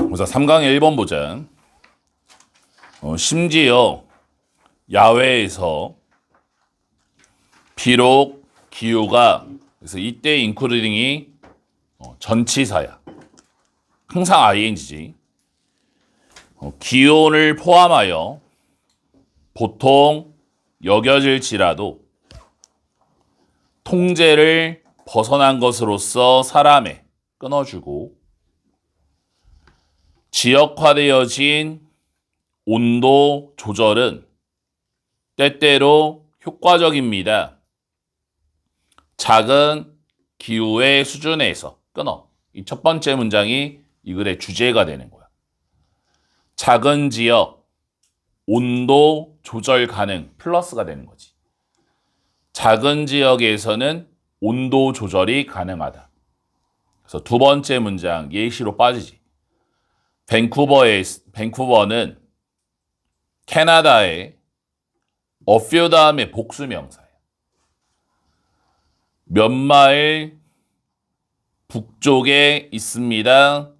우선 3강의 1번 보자. 심지어 야외에서 비록 기후가 그래서 이때 인클루딩이 전치사야. 항상 ing지. 기온을 포함하여 보통 여겨질지라도 통제를 벗어난 것으로서 사람에 끊어주고 지역화되어진 온도 조절은 때때로 효과적입니다. 작은 기후의 수준에서 끊어. 이 첫 번째 문장이 이 글의 주제가 되는 거야. 작은 지역, 온도 조절 가능, 플러스가 되는 거지. 작은 지역에서는 온도 조절이 가능하다. 그래서 두 번째 문장 예시로 빠지지. 밴쿠버는 캐나다의 a few 다음에 복수명사예요. 몇 마일 북쪽에 있습니다.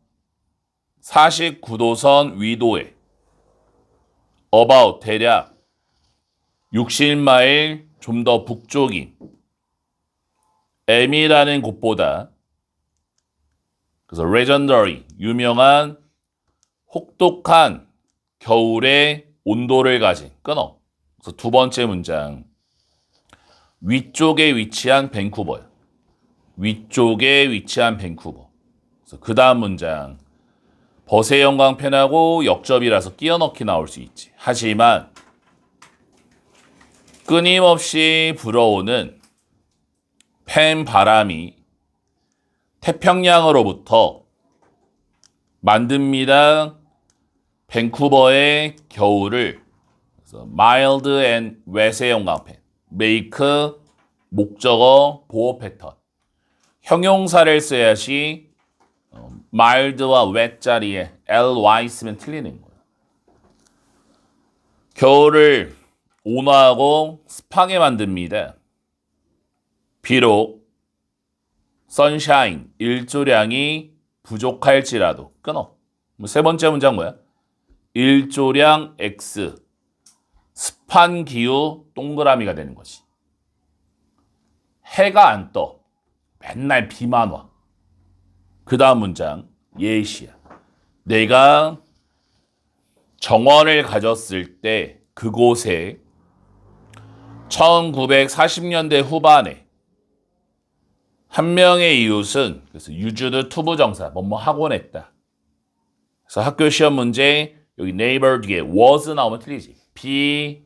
49도선 위도에 about 대략 60마일 좀 더 북쪽인 M이라는 곳보다 그래서 legendary 유명한 혹독한 겨울의 온도를 가진 끊어. 그래서 두 번째 문장 위쪽에 위치한 밴쿠버야. 위쪽에 위치한 밴쿠버. 그래서 그 다음 문장 벗의 영광펜하고 역접이라서 끼워 넣기 나올 수 있지. 하지만 끊임없이 불어오는 펜 바람이 태평양으로부터 만듭니다. 밴쿠버의 겨울을 그래서 mild and wet의 영광펜 make 목적어 보호 패턴 형용사를 써야지 mild와 wet 자리에 ly 쓰면 틀리는 거예요. 겨울을 온화하고 습하게 만듭니다. 비록 선샤인 일조량이 부족할지라도 끊어. 세 번째 문장 뭐야? 일조량 X 습한 기후 동그라미가 되는 거지. 해가 안 떠. 맨날 비만 와. 그 다음 문장 예시야. 내가 정원을 가졌을 때 그곳에 1940년대 후반에 한 명의 이웃은 그래서 유주드 투부정사 뭐뭐 하곤 했다. 그래서 학교 시험 문제 여기 neighbor 뒤에 was 나오면 틀리지. be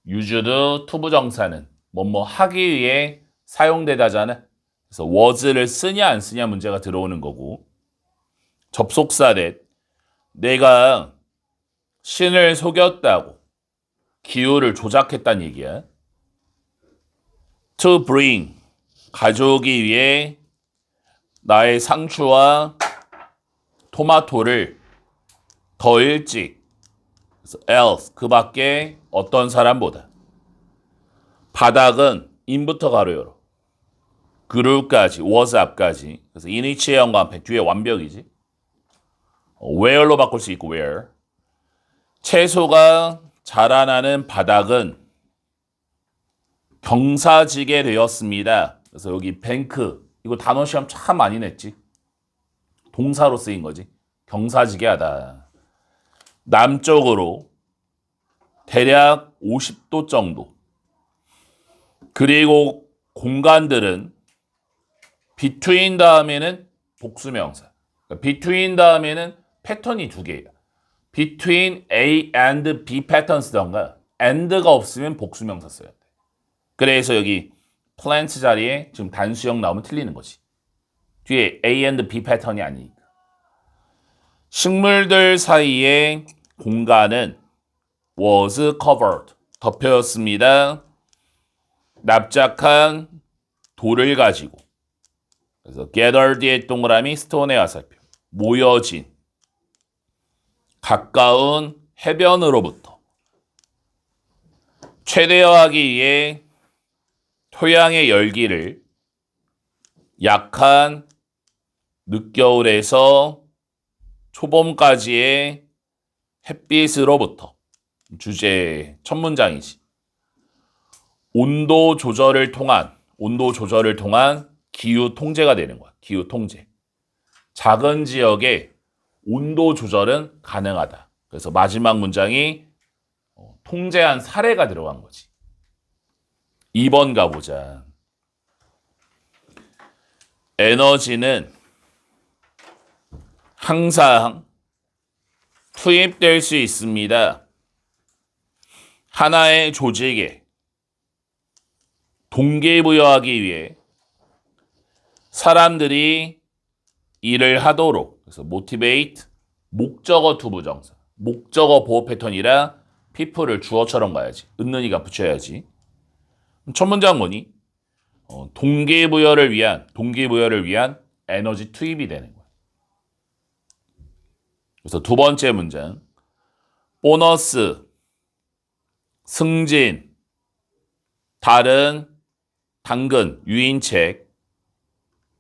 유주드 투부정사는 뭐뭐 하기 위해 사용되다잖아. 그래서 was를 쓰냐 안 쓰냐 문제가 들어오는 거고 접속사 that 내가 신을 속였다고 기후를 조작했다는 얘기야. To bring 가져오기 위해 나의 상추와 토마토를 더 일찍 그래서 else 그 밖에 어떤 사람보다 바닥은 in부터 가로 열어 그룹까지 was 앞까지 그래서 in이치의 연관편 뒤에 완벽이지. where로 바꿀 수 있고 where 채소가 자라나는 바닥은 경사지게 되었습니다. 그래서 여기 뱅크 이거 단어 시험 참 많이 냈지. 동사로 쓰인 거지. 경사지게 하다. 남쪽으로 대략 50도 정도. 그리고 공간들은 between 다음에는 복수명사. 그러니까 between 다음에는 패턴이 두 개예요. between A and B 패턴 쓰던가 and가 없으면 복수명사 써야 돼. 그래서 여기 plants 자리에 지금 단수형 나오면 틀리는 거지. 뒤에 A and B 패턴이 아니니까. 식물들 사이의 공간은 was covered, 덮여였습니다. 납작한 돌을 가지고 그래서 gather 뒤에 동그라미 stone의 화살표 모여진 가까운 해변으로부터 최대화하기 위해 토양의 열기를 약한 늦겨울에서 초봄까지의 햇빛으로부터. 주제 첫 문장이지. 온도 조절을 통한 기후 통제가 되는 거야. 기후 통제. 작은 지역의 온도 조절은 가능하다. 그래서 마지막 문장이 통제한 사례가 들어간 거지. 2번 가보자. 에너지는 항상 투입될 수 있습니다. 하나의 조직에 동기부여하기 위해 사람들이 일을 하도록. 그래서 motivate, 목적어 투부정사. 목적어 보호 패턴이라 people을 주어처럼 가야지. 은는이가 붙여야지. 첫 문장 뭐니? 동기부여를 위한 에너지 투입이 되는 거야. 그래서 두 번째 문장. 보너스, 승진, 다른 당근, 유인책,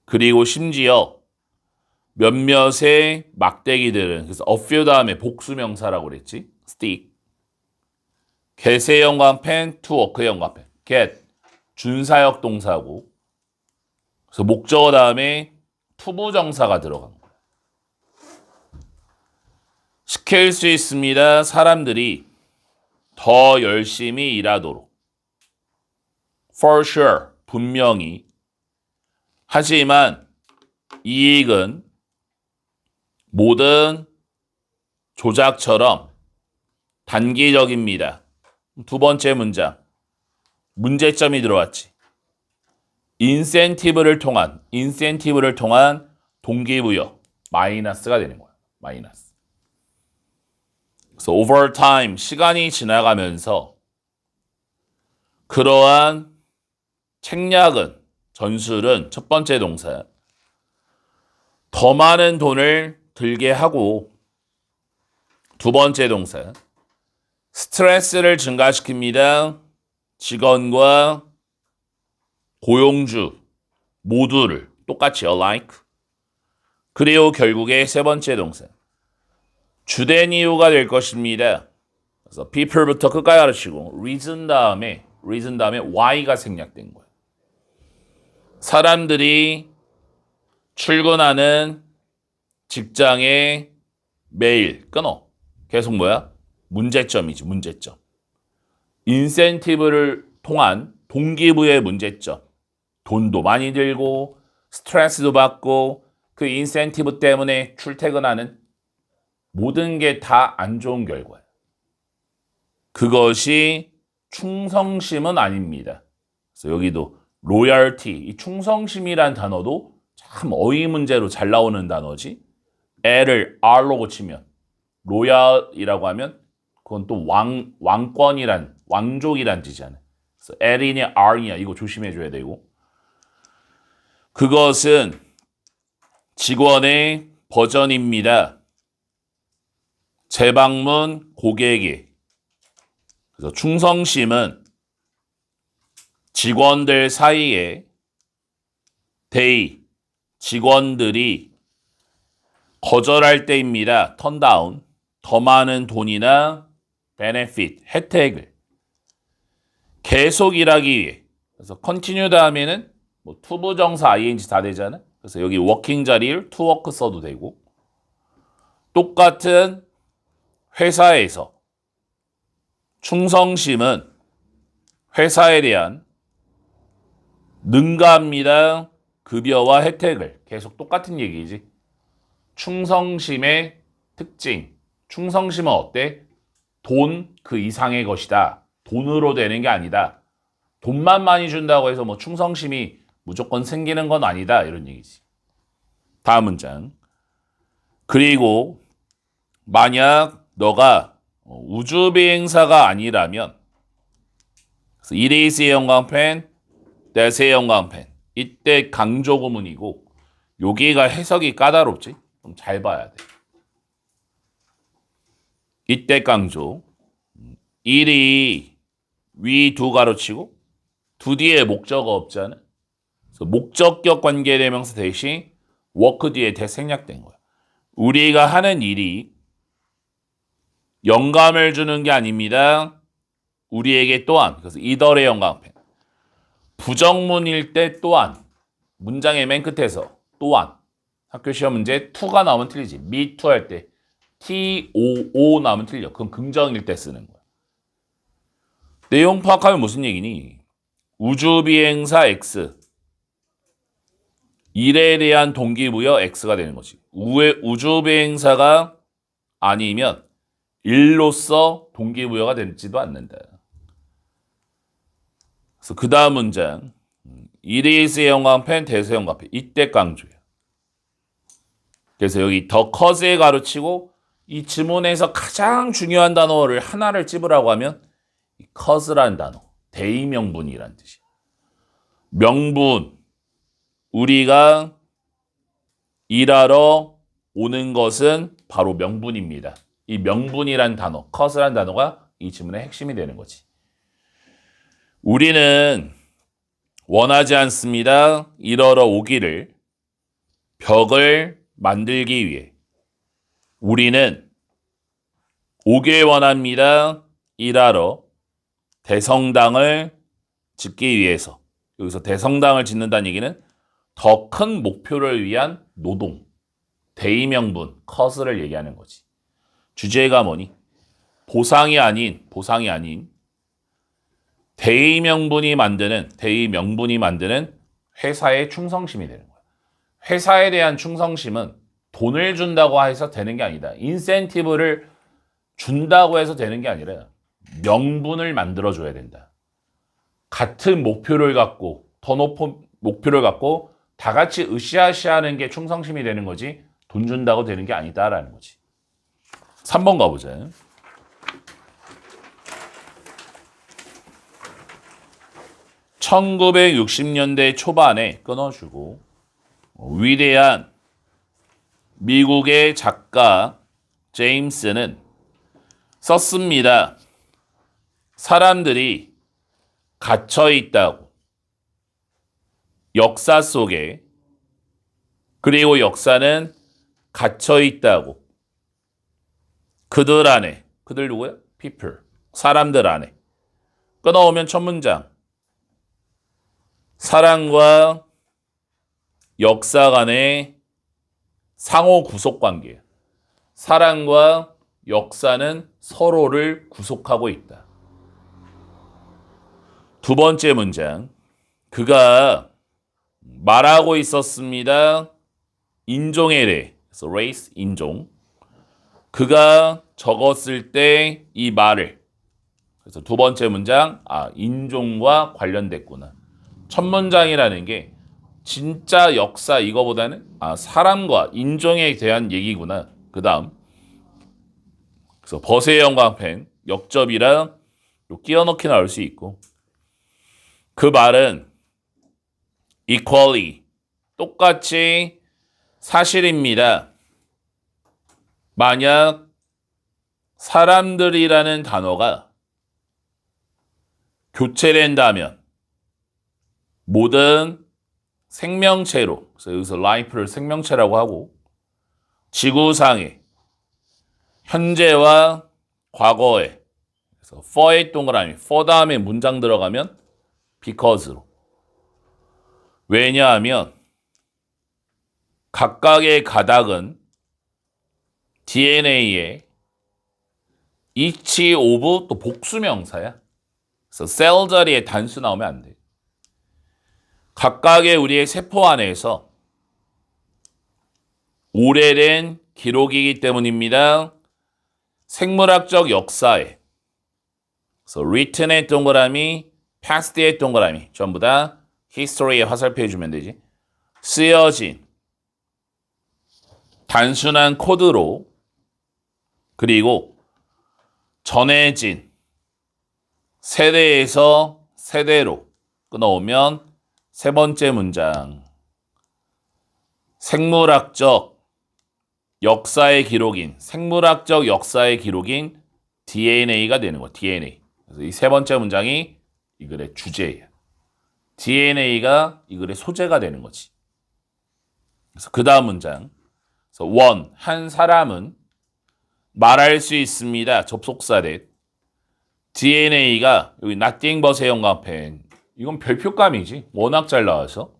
그리고 심지어 몇몇의 막대기들은, 그래서 a few 다음에 복수명사라고 그랬지. stick. get의 연관펜, to work의 연관펜. get, 준사역 동사고. 그래서 목적어 다음에 투부정사가 들어간 거야. 시킬 수 있습니다. 사람들이 더 열심히 일하도록. For sure, 분명히. 하지만 이익은 모든 조작처럼 단기적입니다. 두 번째 문장. 문제점이 들어왔지. 인센티브를 통한 동기부여. 마이너스가 되는 거야. 마이너스. 그래서 over time, 시간이 지나가면서 그러한 책략은, 전술은 첫 번째 동사. 더 많은 돈을 들게 하고 두 번째 동사. 스트레스를 증가시킵니다. 직원과 고용주 모두를 똑같이 alike. 그리고 결국에 세 번째 동사. 주된 이유가 될 것입니다. 그래서 people부터 끝까지 가르치고 reason 다음에 why가 생략된 거예요. 사람들이 출근하는 직장에 매일 끊어. 계속 뭐야? 문제점이지, 문제점. 인센티브를 통한 동기부여의 문제점. 돈도 많이 들고 스트레스도 받고 그 인센티브 때문에 출퇴근하는 모든 게 다 안 좋은 결과예요. 그것이 충성심은 아닙니다. 그래서 여기도 loyalty, 이 충성심이란 단어도 참 어휘 문제로 잘 나오는 단어지. L을 R로 고치면 loyal이라고 하면 그건 또 왕족이란 뜻이잖아요. 그래서 L이냐 R이냐 이거 조심해줘야 되고. 그것은 직원의 버전입니다. 재방문 고객이. 그래서 충성심은 직원들 사이에 직원들이 거절할 때입니다. 턴다운. 더 많은 돈이나 benefit, 혜택을 계속 일하기 위해. 그래서 continue 다음에는 뭐 투부정사 ing 다 되잖아. 그래서 여기 working 자리를 to work 써도 되고. 똑같은 회사에서 충성심은 회사에 대한 능가합니다. 급여와 혜택을. 계속 똑같은 얘기지. 충성심의 특징. 충성심은 어때? 돈 그 이상의 것이다. 돈으로 되는 게 아니다. 돈만 많이 준다고 해서 뭐 충성심이 무조건 생기는 건 아니다. 이런 얘기지. 다음 문장. 그리고 만약 너가 우주비행사가 아니라면 it is의 영광펜, that의 영광펜. 이때 강조 구문이고 여기가 해석이 까다롭지? 좀 잘 봐야 돼. 이때 강조. it이 위 두 가로치고 두 뒤에 목적어 없잖아. 그래서 목적격 관계대명사 대신 work 뒤에 대 생략된 거야. 우리가 하는 일이 영감을 주는 게 아닙니다. 우리에게 또한, 그래서 이더의 영감편. 부정문일 때 또한, 문장의 맨 끝에서 또한, 학교 시험 문제 to가 나오면 틀리지. me to 할 때 too 나오면 틀려. 그건 긍정일 때 쓰는 거야. 내용 파악하면 무슨 얘기니? 우주비행사 X. 일에 대한 동기부여 X가 되는 거지. 우주비행사가 아니면 일로서 동기부여가 되지도 않는다. 그래서 그 다음 문장. 이리스의 영광펜, 대수의 영광펜. 이때 강조야. 그래서 여기 더 커즈에 가로치고 이 지문에서 가장 중요한 단어를 하나를 찝으라고 하면 이 커즈라는 단어. 대의명분이란 뜻이야. 명분. 우리가 일하러 오는 것은 바로 명분입니다. 이 명분이란 단어, 커즈란 단어가 이 지문의 핵심이 되는 거지. 우리는 원하지 않습니다. 일하러 오기를 벽을 만들기 위해. 우리는 오길 원합니다. 일하러 대성당을 짓기 위해서. 여기서 대성당을 짓는다는 얘기는 더 큰 목표를 위한 노동, 대의명분, 커스를 얘기하는 거지. 주제가 뭐니? 보상이 아닌 대의명분이 만드는 회사의 충성심이 되는 거야. 회사에 대한 충성심은 돈을 준다고 해서 되는 게 아니다. 인센티브를 준다고 해서 되는 게 아니라 명분을 만들어줘야 된다. 같은 목표를 갖고 더 높은 목표를 갖고 다 같이 으쌰으쌰하는 게 충성심이 되는 거지 돈 준다고 되는 게 아니다라는 거지. 3번 가보자. (1960년대) 초반에 끊어주고 위대한 미국의 작가 제임스는 썼습니다. 사람들이 갇혀 있다고. 역사 속에. 그리고 역사는 갇혀 있다고. 그들 안에. 그들 누구야? people. 사람들 안에. 끊어오면 첫 문장. 사랑과 역사 간의 상호 구속 관계야. 사랑과 역사는 서로를 구속하고 있다. 두 번째 문장. 그가 말하고 있었습니다. 인종에 대해. 그래서 race, 인종. 그가 적었을 때 이 말을. 그래서 두 번째 문장. 인종과 관련됐구나. 첫 문장이라는 게 진짜 역사 이거보다는 사람과 인종에 대한 얘기구나. 그 다음. 그래서 버스의 영광펜, 역접이랑 끼워넣기 나올 수 있고. 그 말은 equally, 똑같이 사실입니다. 만약 사람들이라는 단어가 교체된다면 모든 생명체로, 그래서 여기서 life를 생명체라고 하고 지구상에 현재와 과거에, 그래서 for의 동그라미, for 다음에 문장 들어가면 because로. 왜냐하면 각각의 가닥은 DNA에 each of 또 복수명사야. 그래서 cell 자리에 단수 나오면 안 돼. 각각의 우리의 세포 안에서 오래된 기록이기 때문입니다. 생물학적 역사에. 그래서 written의 동그라미, past의 동그라미 전부 다 history에 화살표 해주면 되지. 쓰여진 단순한 코드로 그리고 전해진 세대에서 세대로 끊어오면 세 번째 문장. 생물학적 역사의 기록인 DNA가 되는 거야. DNA. 그래서 이 세 번째 문장이 이 글의 주제예요. DNA가 이 글의 소재가 되는 거지. 그래서 그 다음 문장. 그래서 one, 한 사람은 말할 수 있습니다. 접속사래. DNA가 여기 nothing but의 영감펜. 이건 별표감이지. 워낙 잘 나와서.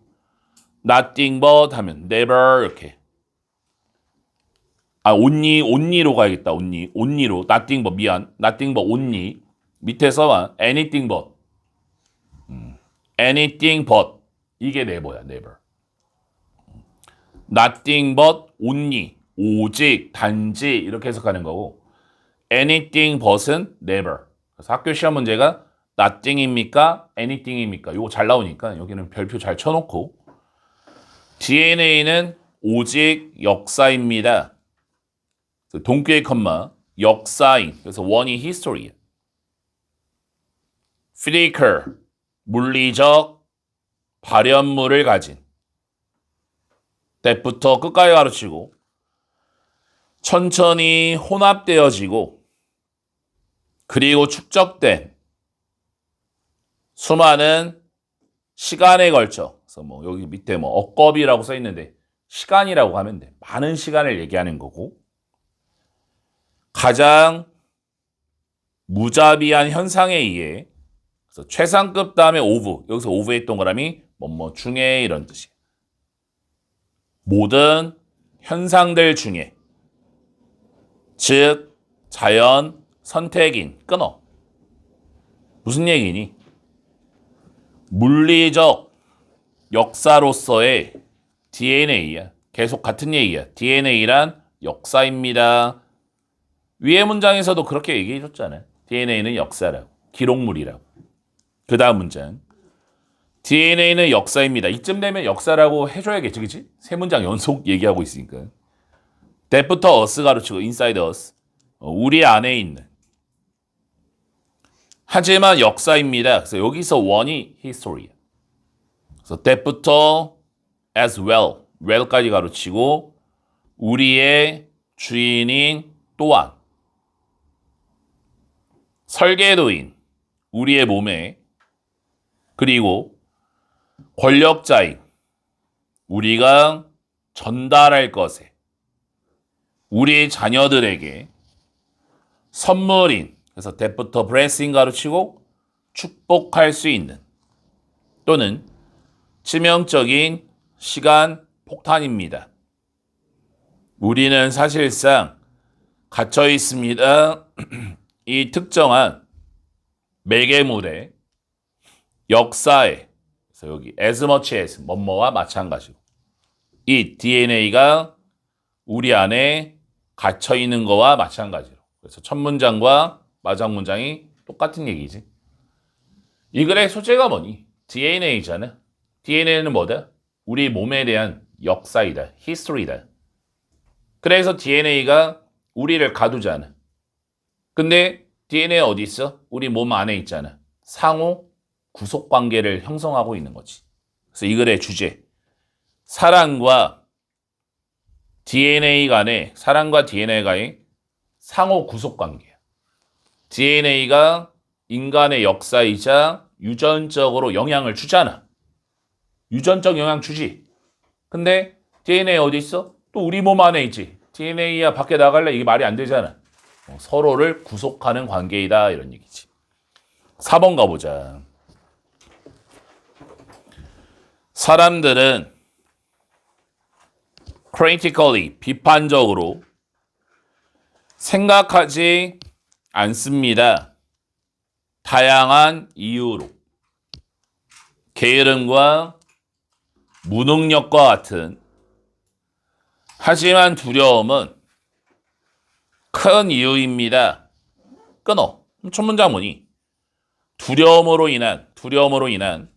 nothing but 하면 never 이렇게. only로 가야겠다. only로. nothing but 미안. nothing but only. 밑에서만 anything but. anything but. 이게 never야. never. nothing but only. 오직, 단지 이렇게 해석하는 거고 anything but은 never. 그래서 학교 시험 문제가 nothing입니까? anything입니까? 이거 잘 나오니까 여기는 별표 잘 쳐놓고 DNA는 오직 역사입니다. 동규의 컴마 역사인. 그래서 one이 history야. physical 물리적 발현물을 가진 that부터 끝까지 가르치고 천천히 혼합되어지고 그리고 축적된 수많은 시간에 걸쳐 그래서 뭐 여기 밑에 뭐 억겁이라고 써 있는데 시간이라고 하면 돼. 많은 시간을 얘기하는 거고 가장 무자비한 현상에 의해 그래서 최상급 다음에 오브 여기서 오브의 동그라미 뭐뭐 중에 이런 뜻이에요. 모든 현상들 중에 즉 자연 선택인 끊어. 무슨 얘기니? 물리적 역사로서의 DNA야. 계속 같은 얘기야. DNA란 역사입니다. 위의 문장에서도 그렇게 얘기해 줬잖아요. DNA는 역사라고. 기록물이라고. 그 다음 문장. DNA는 역사입니다. 이쯤 되면 역사라고 해줘야겠지, 그치? 세 문장 연속 얘기하고 있으니까. that부터 us 가르치고 inside us. 우리 안에 있는. 하지만 역사입니다. 그래서 여기서 one이 history야. 그래서 that부터 as well, well까지 가르치고 우리의 주인인 또한 설계도인 우리의 몸에 그리고 권력자인 우리가 전달할 것에 우리 자녀들에게 선물인 그래서 that부터 blessing 가르치고 축복할 수 있는 또는 치명적인 시간 폭탄입니다. 우리는 사실상 갇혀 있습니다. 이 특정한 매개물의 역사에 그래서 여기 as much as 뭐뭐와 마찬가지로 이 DNA가 우리 안에 갇혀 있는 거와 마찬가지로 그래서 첫 문장과 마지막 문장이 똑같은 얘기지. 이 글의 소재가 뭐니? DNA잖아. DNA는 뭐다? 우리 몸에 대한 역사이다. history다. 그래서 DNA가 우리를 가두잖아. 근데 DNA 어디 있어? 우리 몸 안에 있잖아. 상호 구속관계를 형성하고 있는 거지. 그래서 이 글의 주제. 사람과 DNA 간의 상호 구속관계야. DNA가 인간의 역사이자 유전적으로 영향을 주잖아. 유전적 영향 주지. 근데 DNA 어디 있어? 또 우리 몸 안에 있지. DNA야 밖에 나갈래? 이게 말이 안 되잖아. 서로를 구속하는 관계이다 이런 얘기지. 4번 가보자. 사람들은 critically 비판적으로 생각하지 않습니다. 다양한 이유로 게으름과 무능력과 같은 하지만 두려움은 큰 이유입니다. 끊어. 첫 문장 뭐니? 두려움으로 인한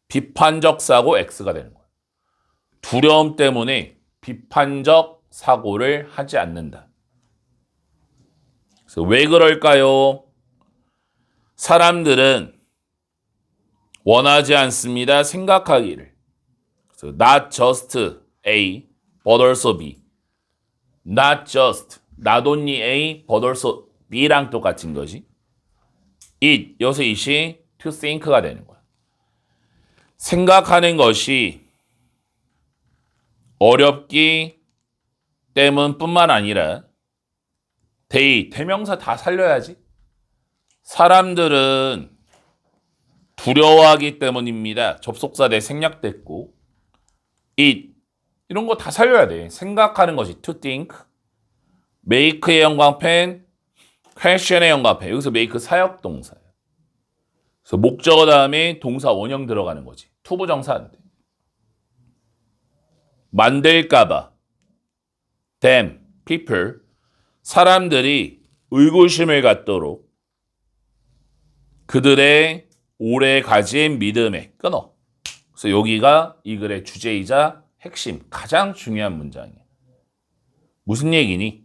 비판적 사고 X가 되는 거야. 두려움 때문에 비판적 사고를 하지 않는다. 그래서 왜 그럴까요? 사람들은 원하지 않습니다. 생각하기를. 그래서 not just A, but also B. Not just, not only A, but also B랑 똑같은 것이. it, 여기서 it이 to think가 되는 거야. 생각하는 것이 어렵기 때문뿐만 아니라 대명사 다 살려야지. 사람들은 두려워하기 때문입니다. 접속사 대 생략됐고 it 이런 거 다 살려야 돼. 생각하는 것이 to think. make의 형광펜, question의 형광펜. 여기서 make 사역동사예요. 그래서 목적어 다음에 동사 원형 들어가는 거지. 투부정사 안 돼. 만들까봐 them, people, 사람들이 의구심을 갖도록 그들의 오래 가진 믿음에 끊어. 그래서 여기가 이 글의 주제이자 핵심, 가장 중요한 문장이에요. 무슨 얘기니?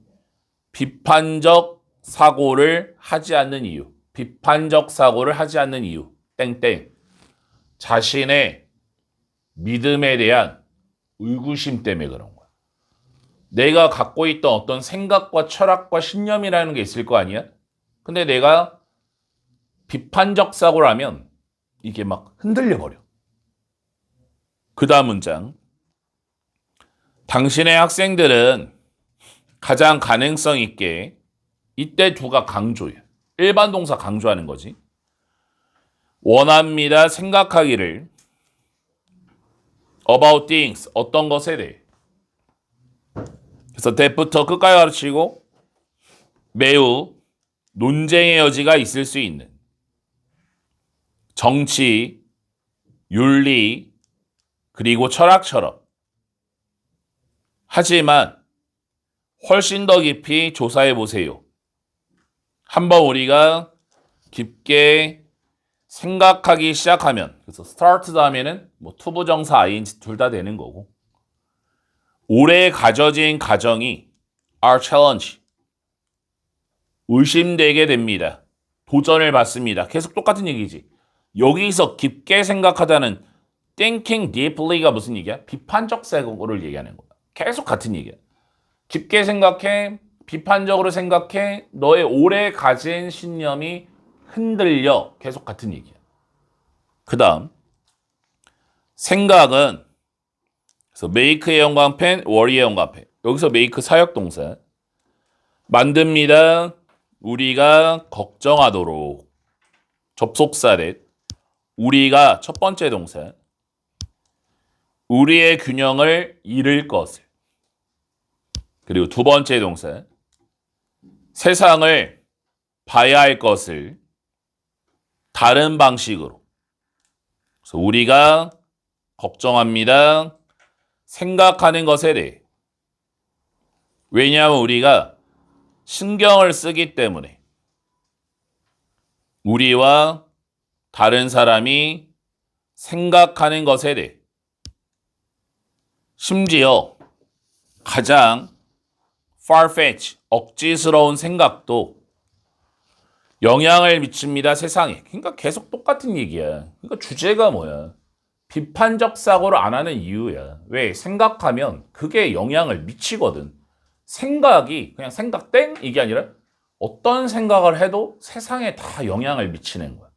비판적 사고를 하지 않는 이유. 비판적 사고를 하지 않는 이유. 땡땡. 자신의 믿음에 대한 의구심 때문에 그런 거야. 내가 갖고 있던 어떤 생각과 철학과 신념이라는 게 있을 거 아니야? 근데 내가 비판적 사고를 하면 이게 막 흔들려 버려. 그 다음 문장. 당신의 학생들은 가장 가능성 있게 이때 두가 강조예요. 일반 동사 강조하는 거지. 원합니다. 생각하기를 about things, 어떤 것에 대해. 그래서 that부터 끝까지 가르치고 매우 논쟁의 여지가 있을 수 있는 정치, 윤리, 그리고 철학처럼. 하지만 훨씬 더 깊이 조사해 보세요. 한번 우리가 깊게 생각하기 시작하면, 그래서 start 다음에는 뭐 투부정사 ing 둘 다 되는 거고, 오래 가져진 가정이 are challenge, 의심되게 됩니다. 도전을 받습니다. 계속 똑같은 얘기지. 여기서 깊게 생각하다는 thinking deeply가 무슨 얘기야? 비판적 사고를 얘기하는 거야. 계속 같은 얘기야. 깊게 생각해, 비판적으로 생각해, 너의 오래 가진 신념이 흔들려. 계속 같은 얘기야. 그 다음 생각은, 그래서 make의 형광펜, worry의 형광펜. 여기서 make 사역동사. 만듭니다. 우리가 걱정하도록. 접속사래. 우리가 첫 번째 동사. 우리의 균형을 잃을 것을. 그리고 두 번째 동사. 세상을 봐야 할 것을 다른 방식으로. 그래서 우리가 걱정합니다. 생각하는 것에 대해. 왜냐하면 우리가 신경을 쓰기 때문에. 우리와 다른 사람이 생각하는 것에 대해. 심지어 가장 far-fetched, 억지스러운 생각도 영향을 미칩니다, 세상에. 그러니까 계속 똑같은 얘기야. 그러니까 주제가 뭐야? 비판적 사고를 안 하는 이유야. 왜? 생각하면 그게 영향을 미치거든. 생각이 그냥 생각 땡 이게 아니라 어떤 생각을 해도 세상에 다 영향을 미치는 거야.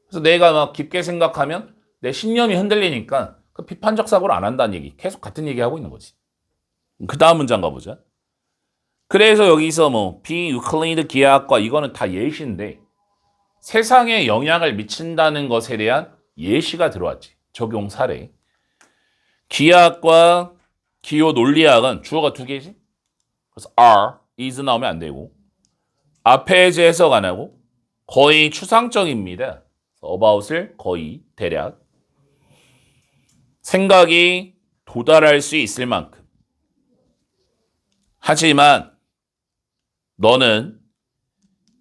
그래서 내가 막 깊게 생각하면 내 신념이 흔들리니까 그 비판적 사고를 안 한다는 얘기. 계속 같은 얘기 하고 있는 거지. 그 다음 문장 가보자. 그래서 여기서 뭐 비유클리드 기하학과 이거는 다 예시인데 세상에 영향을 미친다는 것에 대한 예시가 들어왔지. 적용 사례. 기하학과 기호 논리학은 주어가 두 개지. 그래서 are, is 나오면 안 되고 앞에 해석 안 하고 거의 추상적입니다. about을 거의 대략 생각이 도달할 수 있을 만큼. 하지만 너는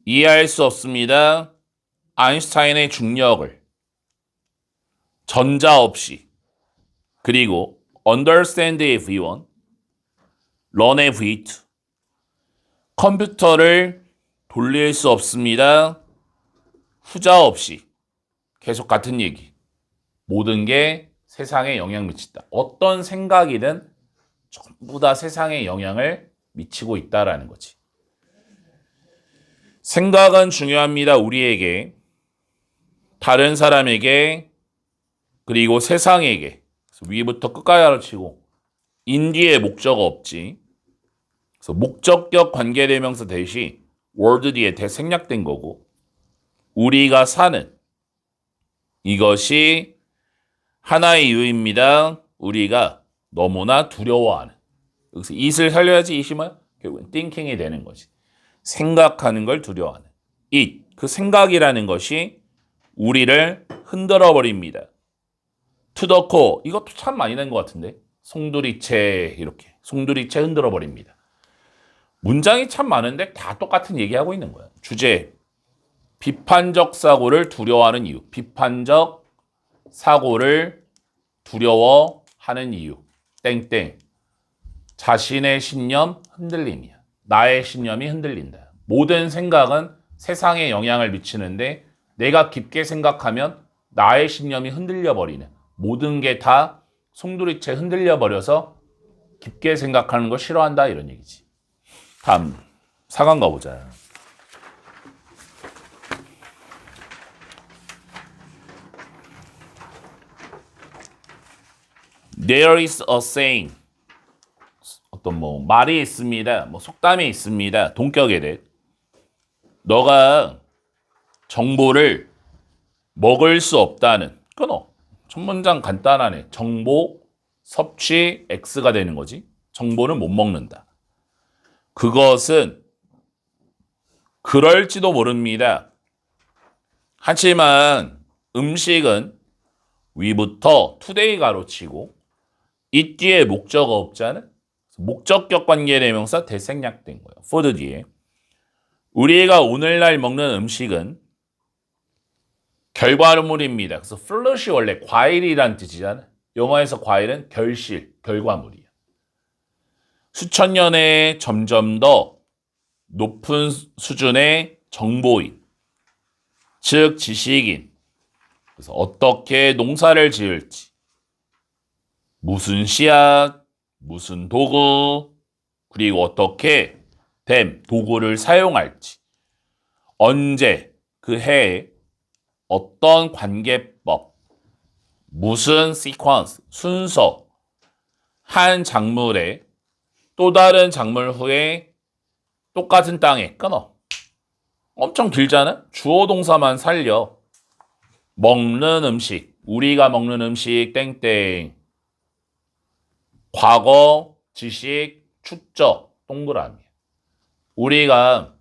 이해할 수 없습니다. 아인슈타인의 중력을 전자 없이. 그리고 understand의 V1, learn의 V2. 컴퓨터를 돌릴 수 없습니다. 후자 없이. 계속 같은 얘기. 모든 게 세상에 영향 미친다. 어떤 생각이든 전부 다 세상에 영향을 미치고 있다라는 거지. 생각은 중요합니다. 우리에게, 다른 사람에게, 그리고 세상에게. 위부터 끝까지 가르치고 인뒤에 목적어 없지. 그래서 목적격 관계대명사 대시 word 뒤에 대생략된 거고 우리가 사는 이것이 하나의 이유입니다. 우리가 너무나 두려워하는. 여기서 it을 살려야지 it이 뭐야? 결국은 thinking이 되는 거지. 생각하는 걸 두려워하는. it, 그 생각이라는 것이 우리를 흔들어 버립니다. to the core, 이것도 참 많이 낸 것 같은데. 송두리째 이렇게. 송두리째 흔들어 버립니다. 문장이 참 많은데 다 똑같은 얘기하고 있는 거야. 주제, 비판적 사고를 두려워하는 이유. 비판적 사고를 두려워하는 이유. 땡땡. 자신의 신념 흔들림이야. 나의 신념이 흔들린다. 모든 생각은 세상에 영향을 미치는데 내가 깊게 생각하면 나의 신념이 흔들려 버리는 모든 게 다 송두리째 흔들려 버려서 깊게 생각하는 거 싫어한다 이런 얘기지. 다음 4강 가보자. There is a saying. 어떤 뭐 말이 있습니다. 뭐 속담이 있습니다. 동격에 대해. 너가 정보를 먹을 수 없다는 끊어. 첫 문장 간단하네. 정보 섭취 X가 되는 거지. 정보는 못 먹는다. 그것은 그럴지도 모릅니다. 하지만 음식은 위부터 today 가로치고 이 뒤에 목적어 없잖아. 목적격 관계대명사 대생략된 거예요. for 뒤에. 우리가 오늘날 먹는 음식은 결과물입니다. 그래서 fruit이 원래 과일이란 뜻이잖아. 영어에서 과일은 결실, 결과물이야. 수천 년에 점점 더 높은 수준의 정보인, 즉 지식인. 그래서 어떻게 농사를 지을지, 무슨 씨앗, 무슨 도구, 그리고 어떻게 댐, 도구를 사용할지, 언제, 그 해에 어떤 관계법, 무슨 시퀀스, 순서, 한 작물에 또 다른 작물 후에 똑같은 땅에 끊어. 엄청 길잖아? 주어 동사만 살려. 먹는 음식, 우리가 먹는 음식 땡땡. 과거, 지식, 축적, 동그라미. 우리가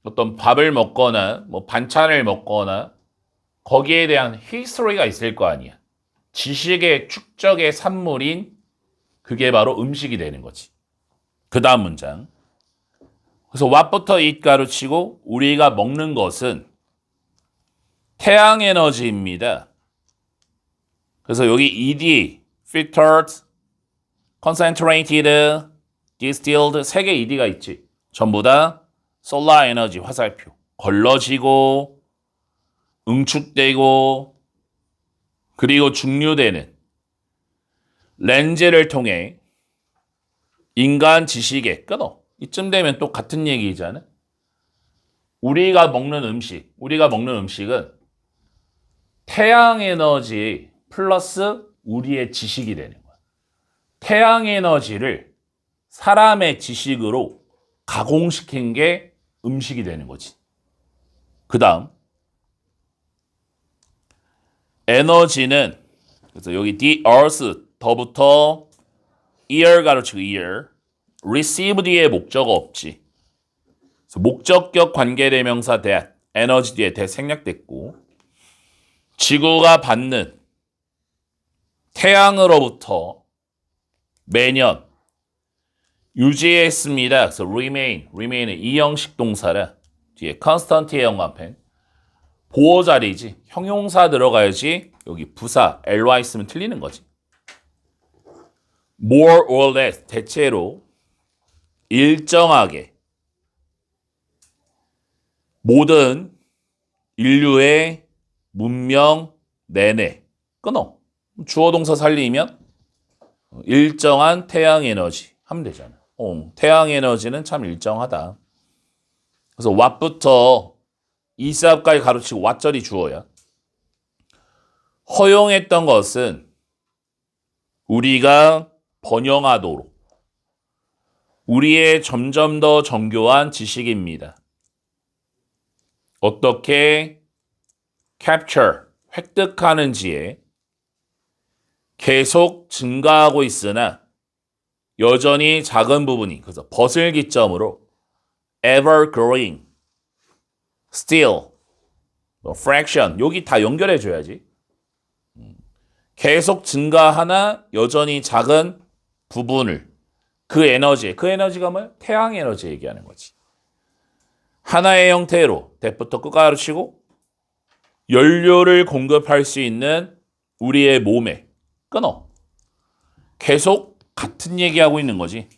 어떤 밥을 먹거나 뭐 반찬을 먹거나 거기에 대한 히스토리가 있을 거 아니야. 지식의 축적의 산물인 그게 바로 음식이 되는 거지. 그 다음 문장. 그래서 what부터 it 가르치고 우리가 먹는 것은 태양에너지입니다. 그래서 여기 ED, filtered, concentrated, distilled 세 개 ED가 있지. 전부 다 solar 에너지 화살표. 걸러지고 응축되고 그리고 중류되는 렌즈를 통해 인간 지식에 끊어. 이쯤 되면 또 같은 얘기잖아. 우리가 먹는 음식은 태양 에너지 플러스 우리의 지식이 되는 거야. 태양 에너지를 사람의 지식으로 가공시킨 게 음식이 되는 거지. 그 다음 에너지는 그래서 여기 the earth 더부터 ear 가로치고 ear receive 뒤에 목적어 없지. 그래서 목적격 관계대명사 that 에너지 뒤에 that 생략됐고 지구가 받는 태양으로부터 매년 유지했습니다. 그래서 remain은 이형식 동사라 뒤에 constant의 영관펜 보호자리지. 형용사 들어가야지 여기 부사 ly 쓰면 틀리는 거지. more or less 대체로 일정하게 모든 인류의 문명 내내 끊어. 주어 동사 살리면 일정한 태양 에너지 하면 되잖아. 태양 에너지는 참 일정하다. 그래서 what부터 이사업까지 가로치고 what절이 주어야. 허용했던 것은 우리가 번영하도록 우리의 점점 더 정교한 지식입니다. 어떻게 capture, 획득하는지에 계속 증가하고 있으나 여전히 작은 부분이, 그래서 벗을 기점으로 ever growing, still, fraction, 여기 다 연결해 줘야지. 계속 증가하나 여전히 작은 부분을, 그 에너지가 뭐야? 태양 에너지 얘기하는 거지. 하나의 형태로 대부터 끝까지 치고 연료를 공급할 수 있는 우리의 몸에 끊어. 계속 같은 얘기하고 있는 거지.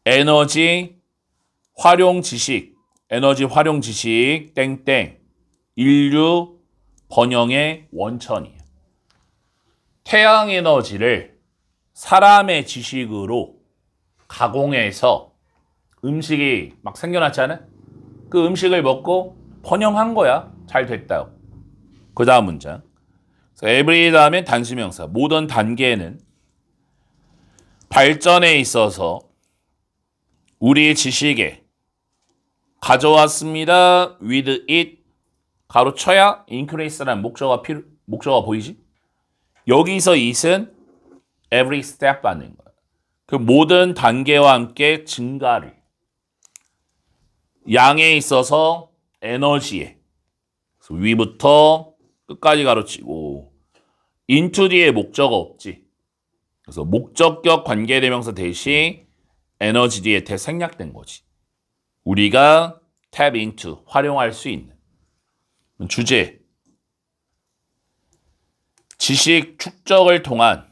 에너지 활용 지식 땡땡 인류 번영의 원천이야. 태양 에너지를 사람의 지식으로 가공해서 음식이 막 생겨났잖아. 그 음식을 먹고 번영한 거야. 잘 됐다고. 그 다음 문장. every 다음에 단수명사. 모든 단계는 발전에 있어서 우리 지식에 가져왔습니다. with it 가로쳐야 increase라는 목적어가 보이지? 여기서 it은 every step 받는 거야. 그 모든 단계와 함께 증가를. 양에 있어서 에너지에 위부터 끝까지 가로치고 into 뒤에 목적어 없지. 그래서 목적격 관계대명사 대신 에너지 뒤에 생략된 거지. 우리가 tap into, 활용할 수 있는 주제. 지식 축적을 통한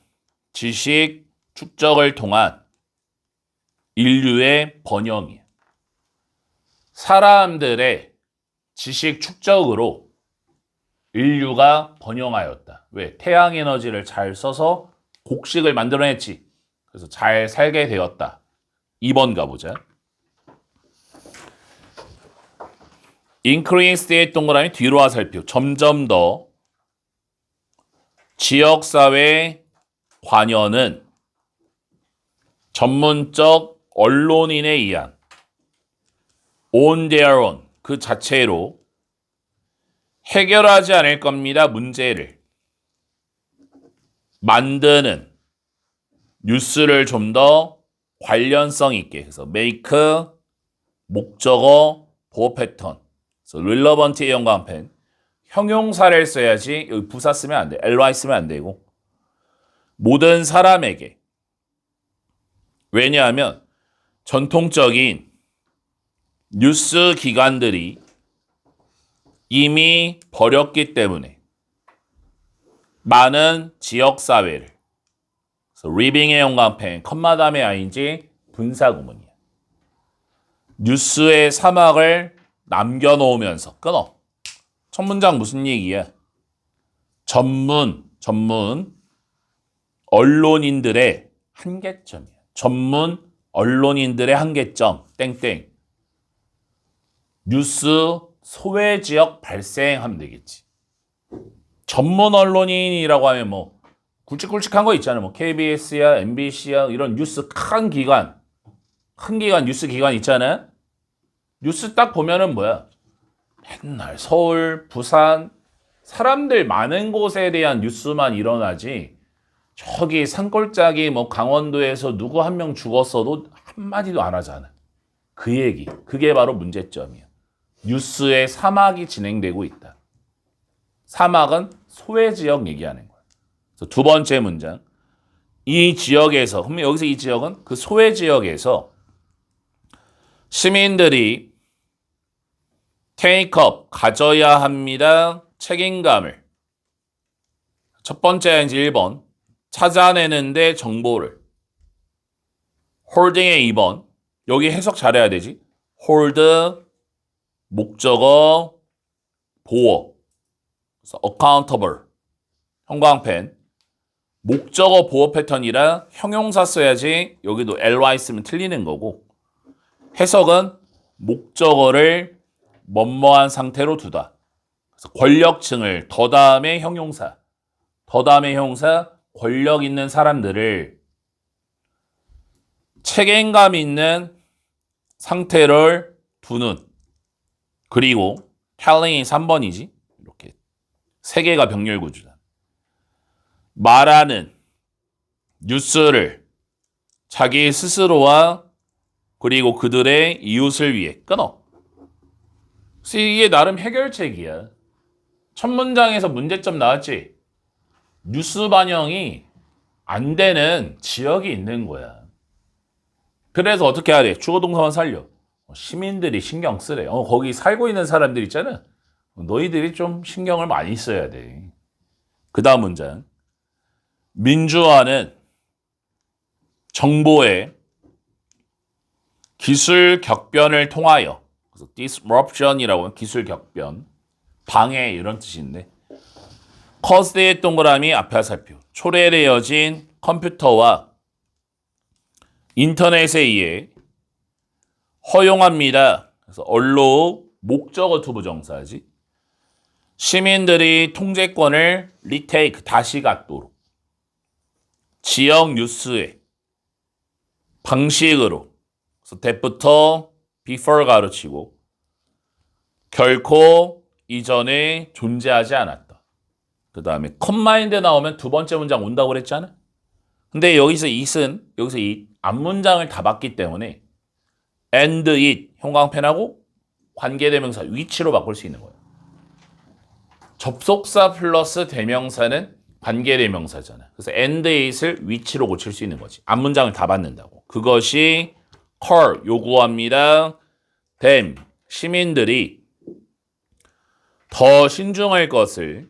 인류의 번영이야. 사람들의 지식 축적으로 인류가 번영하였다. 왜? 태양 에너지를 잘 써서 곡식을 만들어냈지. 그래서 잘 살게 되었다. 2번 가보자. increase의 동그라미 뒤로 화살표. 점점 더 지역사회 관여는 전문적 언론인에 의한 on their own, 그 자체로 해결하지 않을 겁니다. 문제를 만드는 뉴스를 좀 더 관련성 있게. 그래서 make, 목적어, 보호 패턴. 그래서 relevant의 연관펜. 형용사를 써야지. 여기 부사 쓰면 안 돼. ly 쓰면 안 되고. 모든 사람에게. 왜냐하면 전통적인 뉴스 기관들이 이미 버렸기 때문에 많은 지역사회를. 그래서 리빙의 연관펜, 컴마 다음에 ing, 분사구문이야. 뉴스의 사막을 남겨놓으면서 끊어. 첫 문장 무슨 얘기야? 전문 언론인들의 한계점이야. 전문 언론인들의 한계점 땡땡. 뉴스 소외지역 발생하면 되겠지. 전문 언론인이라고 하면 뭐 굵직굵직한 거 있잖아요. 뭐 KBS야, MBC야 이런 뉴스 큰 기관 뉴스 기관 있잖아요. 뉴스 딱 보면은 뭐야? 맨날 서울, 부산 사람들 많은 곳에 대한 뉴스만 일어나지. 저기 산골짜기 뭐 강원도에서 누구 한 명 죽었어도 한마디도 안 하잖아. 그 얘기. 그게 바로 문제점이야. 뉴스의 사막이 진행되고 있다. 사막은 소외지역 얘기하는 거야. 그래서 두 번째 문장. 이 지역에서, 그러면 여기서 이 지역은 그 소외지역에서 시민들이 take up, 가져야 합니다. 책임감을. 첫 번째 이제 1번. 찾아내는데 정보를. holding의 2번. 여기 해석 잘해야 되지. hold, 목적어, 보어. 그래서 accountable, 형광펜. 목적어 보어 패턴이라 형용사 써야지. 여기도 ly 쓰면 틀리는 거고. 해석은 목적어를 뭐뭐한 상태로 두다. 그래서 권력층을 더 다음에 형용사. 권력 있는 사람들을 책임감 있는 상태를 두는. 그리고 telling이 3번이지. 이렇게 세 개가 병렬 구조다. 말하는 뉴스를 자기 스스로와 그리고 그들의 이웃을 위해 끊어. 그래서 이게 나름 해결책이야. 첫 문장에서 문제점 나왔지. 뉴스 반영이 안 되는 지역이 있는 거야. 그래서 어떻게 해야 돼? 주어 동사만 살려. 시민들이 신경 쓰래. 거기 살고 있는 사람들 있잖아. 너희들이 좀 신경을 많이 써야 돼. 그 다음 문장. 민주화는 정보의 기술 격변을 통하여, 그래서 disruption이라고 하면 기술 격변, 방해 이런 뜻인데, cause의 동그라미 앞에 살펴. 초래되어진 컴퓨터와 인터넷에 의해 허용합니다. 그래서 언로 목적어 투부정사지. 시민들이 통제권을 retake 다시 갖도록 지역 뉴스의 방식으로 그래서 that부터 before 가르치고 결코 이전에 존재하지 않았다. 그 다음에 combined 나오면 두 번째 문장 온다고 그랬잖아. 근데 여기서 it은 여기서 이 앞문장을 다 봤기 때문에 and it 형광펜하고 관계대명사 위치로 바꿀 수 있는 거예요. 접속사 플러스 대명사는 관계대명사잖아. 그래서 and it을 위치로 고칠 수 있는 거지. 앞문장을 다 받는다고. 그것이 call 요구합니다. them 시민들이 더 신중할 것을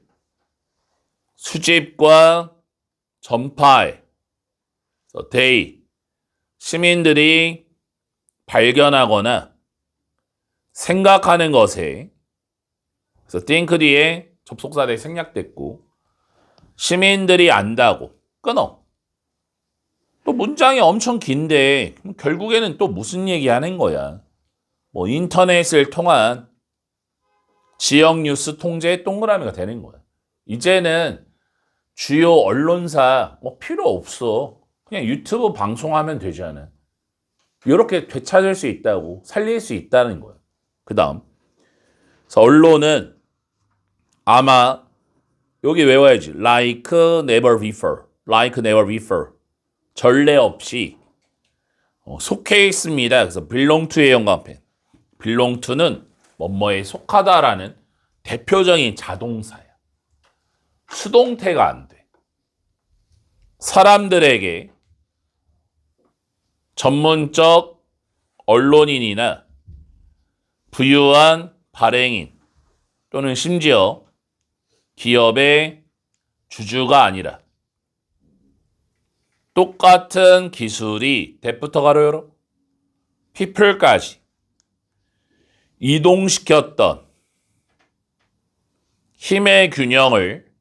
수집과 전파에 they 시민들이 발견하거나 생각하는 것에 그래서 think 뒤에 접속사들이 생략됐고 시민들이 안다고 끊어. 또 문장이 엄청 긴데 결국에는 또 무슨 얘기하는 거야. 뭐 인터넷을 통한 지역 뉴스 통제 동그라미가 되는 거야. 이제는 주요 언론사 필요 없어. 그냥 유튜브 방송하면 되잖아. 이렇게 되찾을 수 있다고 살릴 수 있다는 거야. 그 다음 언론은 아마 여기 외워야지. like never before. like never before. 전례 없이 속해 있습니다. 그래서 belong to의 영광펜. belong to는 뭐뭐에 속하다라는 대표적인 자동사야. 수동태가 안 돼. 사람들에게 전문적 언론인이나 부유한 발행인 또는 심지어 기업의 주주가 아니라 똑같은 기술이 that부터 가로 열어 people까지 이동시켰던 힘의 균형을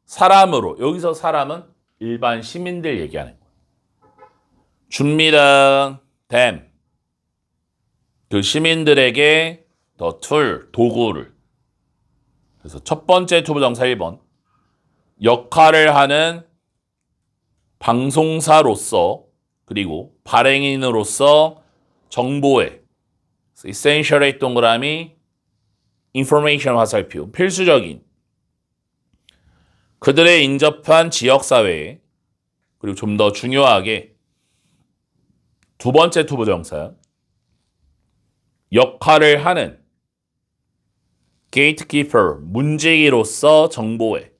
사람으로 여기서 사람은 일반 시민들 얘기하는 거예요. 줍니다. them 그 시민들에게 더 툴 도구를 그래서 첫 번째 투부정사 1번 역할을 하는 방송사로서 그리고 발행인으로서 정보에 essential의 동그라미 information 화살표 필수적인 그들의 인접한 지역사회에 그리고 좀 더 중요하게 두 번째 투부정사 역할을 하는 gatekeeper 문지기로서 정보에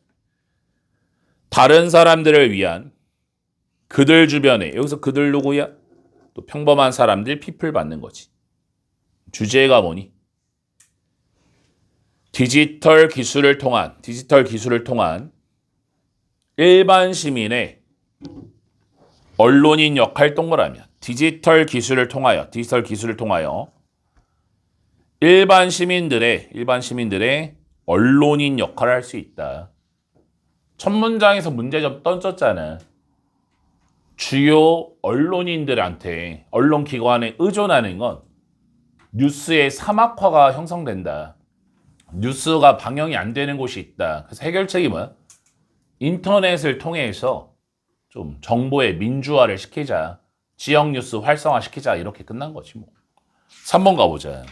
다른 사람들을 위한 그들 주변에 여기서 그들 누구야? 또 평범한 사람들 people 받는 거지. 주제가 뭐니? 디지털 기술을 통한 일반 시민의 언론인 역할 동그라미야. 디지털 기술을 통하여 일반 시민들의 언론인 역할을 할 수 있다. 첫 문장에서 문제 좀 던졌잖아. 주요 언론인들한테 언론기관에 의존하는 건 뉴스의 사막화가 형성된다. 뉴스가 방영이 안 되는 곳이 있다. 그래서 해결책이 뭐야? 인터넷을 통해서 좀 정보의 민주화를 시키자. 지역 뉴스 활성화시키자 이렇게 끝난 거지 뭐. 3번 가보자.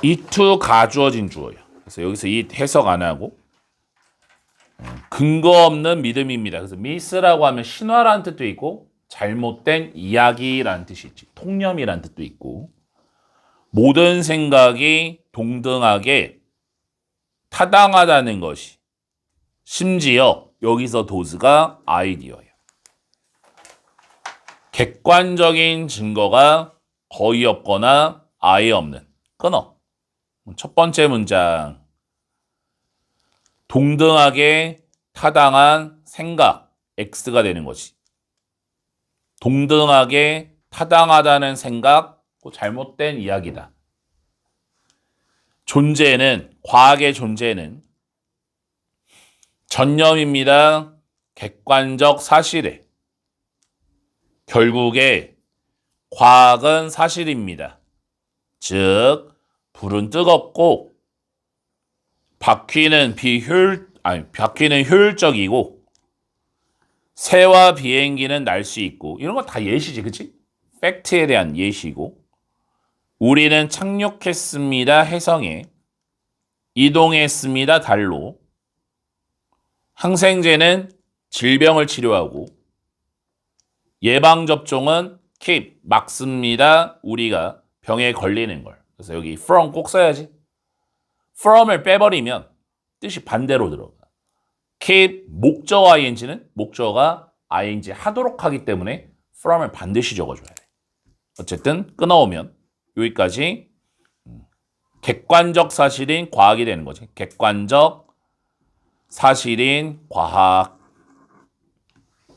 it 가주어진 주어예요. 그래서 여기서 it 해석 안 하고 근거 없는 믿음입니다. 그래서 미스라고 하면 신화라는 뜻도 있고 잘못된 이야기라는 뜻이 있지. 통념이라는 뜻도 있고 모든 생각이 동등하게 타당하다는 것이 심지어 여기서 도스가 아이디어예요. 객관적인 증거가 거의 없거나 아예 없는. 끊어. 첫 번째 문장. 동등하게 타당한 생각, X가 되는 거지. 동등하게 타당하다는 생각, 잘못된 이야기다. 존재는, 과학의 존재는 전념입니다. 객관적 사실에. 결국에 과학은 사실입니다. 즉, 불은 뜨겁고 바퀴는 효율적이고 새와 비행기는 날 수 있고 이런 거 다 예시지, 그치? 팩트에 대한 예시고 우리는 착륙했습니다. 해성에 이동했습니다. 달로 항생제는 질병을 치료하고 예방접종은 keep, 막습니다. 우리가 병에 걸리는 걸. 그래서 여기 from 꼭 써야지. from을 빼버리면 뜻이 반대로 들어가. keep 목적어 ing는 목적어가 ing 하도록 하기 때문에 from을 반드시 적어줘야 돼. 어쨌든 끊어오면 여기까지 객관적 사실인 과학이 되는 거지. 객관적 사실인 과학.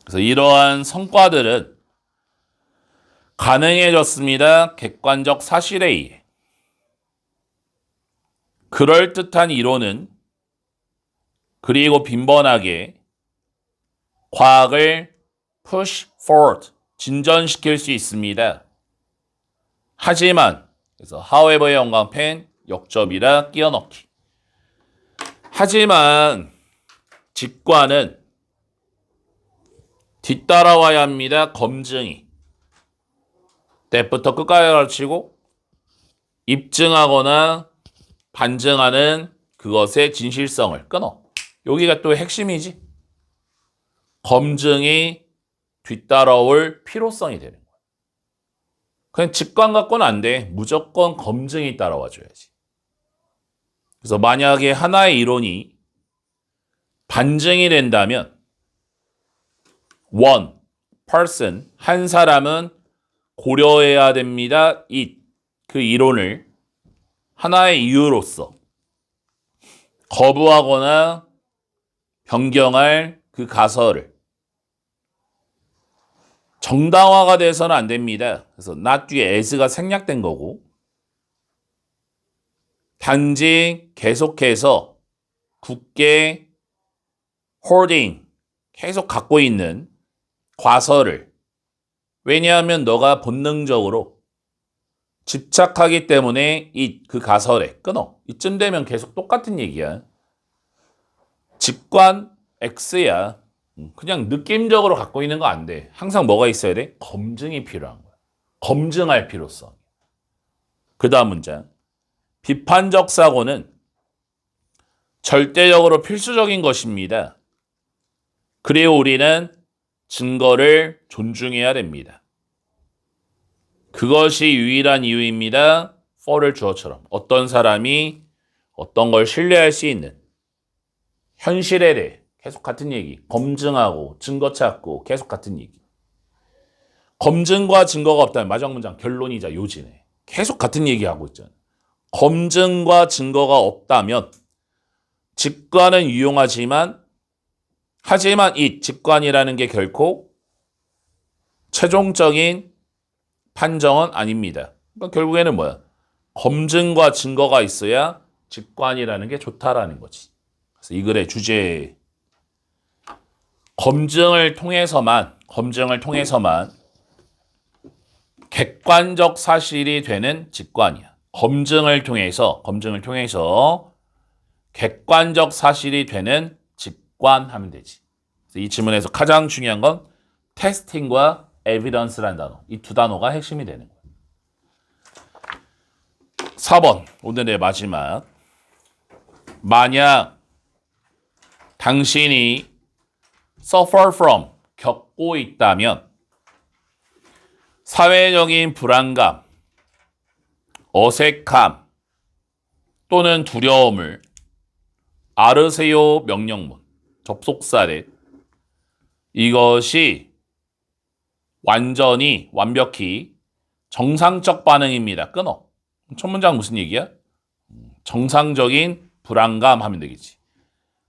그래서 이러한 성과들은 가능해졌습니다. 객관적 사실에 의해. 그럴듯한 이론은 그리고 빈번하게 과학을 push forward, 진전시킬 수 있습니다. 하지만, 그래서 however의 영광펜, 역접이라 끼워넣기. 하지만 직관은 뒤따라와야 합니다. 검증이. 때부터 끝까지 가르치고 입증하거나 반증하는 그것의 진실성을 끊어. 여기가 또 핵심이지. 검증이 뒤따라올 필요성이 되는 거야. 그냥 직관 갖고는 안 돼. 무조건 검증이 따라와줘야지. 그래서 만약에 하나의 이론이 반증이 된다면 one person, 한 사람은 고려해야 됩니다. 그 이론을 하나의 이유로서 거부하거나 변경할 그 가설을 정당화가 돼서는 안 됩니다. 그래서 not 뒤에 as가 생략된 거고 단지 계속해서 굳게 holding, 계속 갖고 있는 과설을 왜냐하면 너가 본능적으로 집착하기 때문에 그 가설에 끊어. 이쯤 되면 계속 똑같은 얘기야. 직관 X야. 그냥 느낌적으로 갖고 있는 거 안 돼. 항상 뭐가 있어야 돼? 검증이 필요한 거야. 검증할 필요성. 그 다음 문장. 비판적 사고는 절대적으로 필수적인 것입니다. 그리고 우리는 증거를 존중해야 됩니다. 그것이 유일한 이유입니다. for를 주어처럼 어떤 사람이 어떤 걸 신뢰할 수 있는 현실에 대해 계속 같은 얘기. 검증하고 증거 찾고 계속 같은 얘기. 검증과 증거가 없다면 마지막 문장 결론이자 요지네. 계속 같은 얘기하고 있잖아. 검증과 증거가 없다면 직관은 유용하지만 하지만 이 직관이라는 게 결코 최종적인 판정은 아닙니다. 그러니까 결국에는 뭐야? 검증과 증거가 있어야 직관이라는 게 좋다라는 거지. 그래서 이 글의 주제 검증을 통해서만 객관적 사실이 되는 직관이야. 검증을 통해서 객관적 사실이 되는 직관하면 되지. 그래서 이 질문에서 가장 중요한 건 테스팅과 evidence라는 단어. 이 두 단어가 핵심이 되는 거예요. 4번. 오늘의 마지막. 만약 당신이 suffer from, 겪고 있다면 사회적인 불안감, 어색함 또는 두려움을 앓으세요 명령문, 접속사래. 이것이 완벽히 정상적 반응입니다. 끊어. 첫 문장 무슨 얘기야? 정상적인 불안감 하면 되겠지.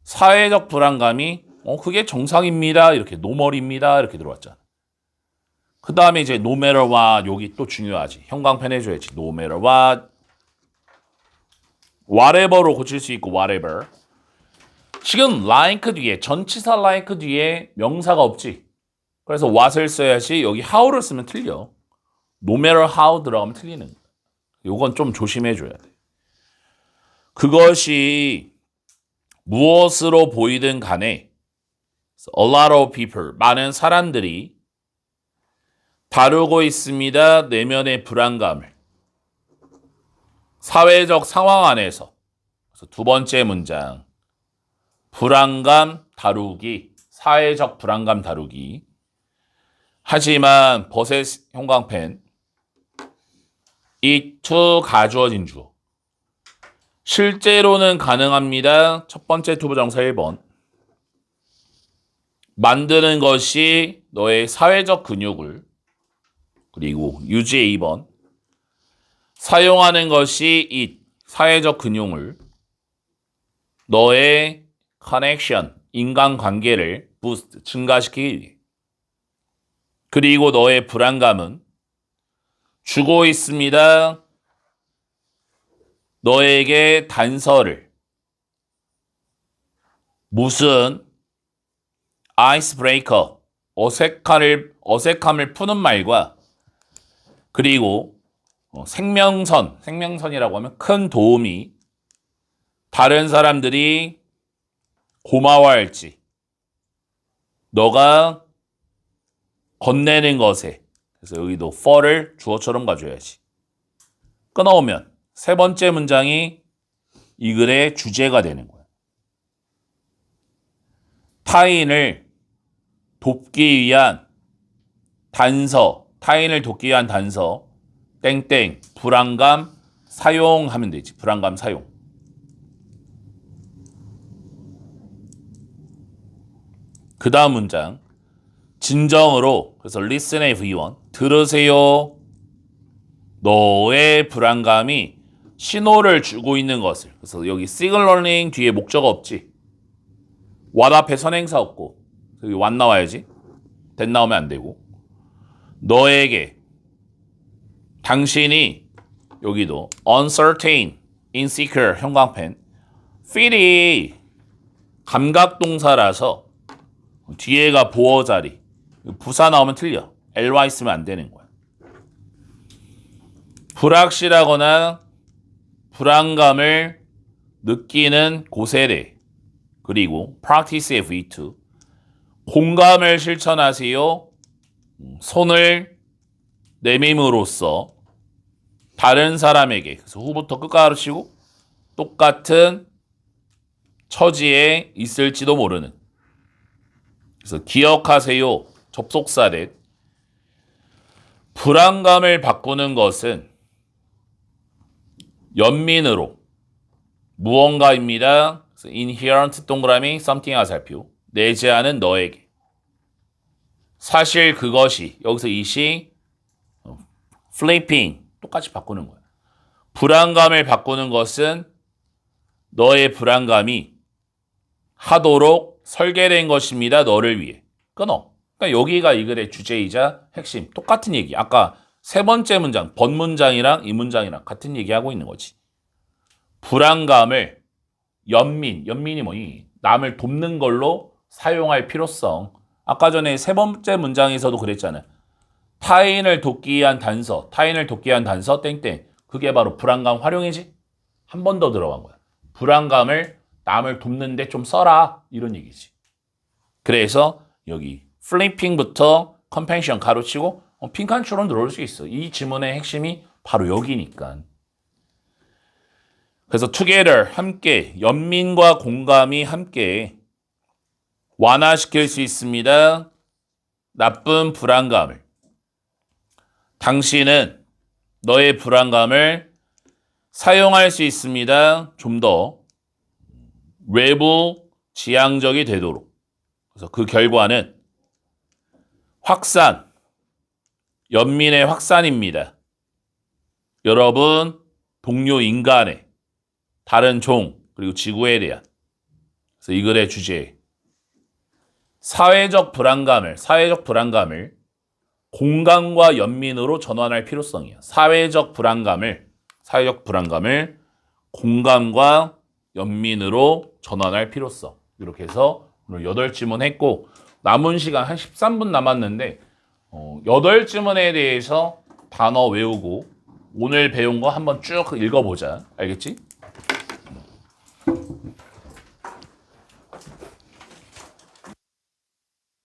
사회적 불안감이 그게 정상입니다. 이렇게 노멀입니다. 이렇게 들어왔잖아. 그 다음에 이제 no matter what, 여기 또 중요하지. 형광펜 해줘야지. no matter what, whatever로 고칠 수 있고 whatever. 지금 like 뒤에, 전치사 like 뒤에 명사가 없지. 그래서 what을 써야지. 여기 how를 쓰면 틀려. no matter how 들어가면 틀리는 거야. 요건 좀 조심해줘야 돼. 그것이 무엇으로 보이든 간에 a lot of people, 많은 사람들이 다루고 있습니다. 내면의 불안감을. 사회적 상황 안에서. 그래서 두 번째 문장. 불안감 다루기. 사회적 불안감 다루기. 하지만 버셋 형광펜. it to 가주어진 주어. 실제로는 가능합니다. 첫 번째 투부정사 1번. 만드는 것이 너의 사회적 근육을. 그리고 유지의 2번. 사용하는 것이 it, 사회적 근육을. 너의 커넥션, 인간관계를 부스트, 증가시키기 위해. 그리고 너의 불안감은 주고 있습니다. 너에게 단서를. 무슨 아이스 브레이커, 어색함을 푸는 말과 그리고 생명선이라고 하면 큰 도움이 다른 사람들이 고마워할지 너가 건네는 것에. 그래서 여기도 for를 주어처럼 가져야지. 끊어오면 세 번째 문장이 이 글의 주제가 되는 거야. 타인을 돕기 위한 단서, 타인을 돕기 위한 단서, 땡땡, 불안감 사용하면 되지. 불안감 사용. 그 다음 문장. 진정으로, 그래서 listen의 V1, 들으세요. 너의 불안감이 신호를 주고 있는 것을. 그래서 여기 signaling 뒤에 목적 없지. what 앞에 선행사 없고 여기 what 나와야지. that 나오면 안 되고. 너에게 당신이 여기도 uncertain, insecure 형광펜 feel이 감각동사라서 뒤에가 보어 자리. 부사 나오면 틀려. ly 쓰면 안 되는 거야. 불확실하거나 불안감을 느끼는 곳에 대해. 그리고 practice V2. 공감을 실천하세요. 손을 내밈으로써 다른 사람에게. 그래서 후부터 끝까지 치고 똑같은 처지에 있을지도 모르는. 그래서 기억하세요. 접속사래. 불안감을 바꾸는 것은 연민으로 무언가입니다. 그래서 inherent 동그라미 something 화살표. 내재하는 너에게. 사실 그것이 여기서 이시 flipping 똑같이 바꾸는 거야. 불안감을 바꾸는 것은 너의 불안감이 하도록 설계된 것입니다. 너를 위해. 끊어. 그러니까 여기가 이 글의 주제이자 핵심. 똑같은 얘기. 아까 세 번째 문장, 번문장이랑 이 문장이랑 같은 얘기하고 있는 거지. 불안감을 연민이 뭐니? 남을 돕는 걸로 사용할 필요성. 아까 전에 세 번째 문장에서도 그랬잖아요. 타인을 돕기 위한 단서, 땡땡. 그게 바로 불안감 활용이지. 한 번 더 들어간 거야. 불안감을 남을 돕는데 좀 써라. 이런 얘기지. 그래서 여기 flipping부터 컴패션 가로치고 핑칸추로 들어올 수 있어. 이 지문의 핵심이 바로 여기니까. 그래서 together 함께 연민과 공감이 함께 완화시킬 수 있습니다. 나쁜 불안감을. 당신은 너의 불안감을 사용할 수 있습니다. 좀 더 외부 지향적이 되도록. 그래서 그 결과는 확산, 연민의 확산입니다. 여러분, 동료 인간의 다른 종, 그리고 지구에 대한. 그래서 이 글의 주제, 사회적 불안감을 공감과 연민으로 전환할 필요성이에요. 사회적 불안감을 공감과 연민으로 전환할 필요성. 이렇게 해서 오늘 8지문 했고, 남은 시간 한 13분 남았는데 8지문에 대해서 단어 외우고 오늘 배운 거 한번 쭉 읽어보자. 알겠지?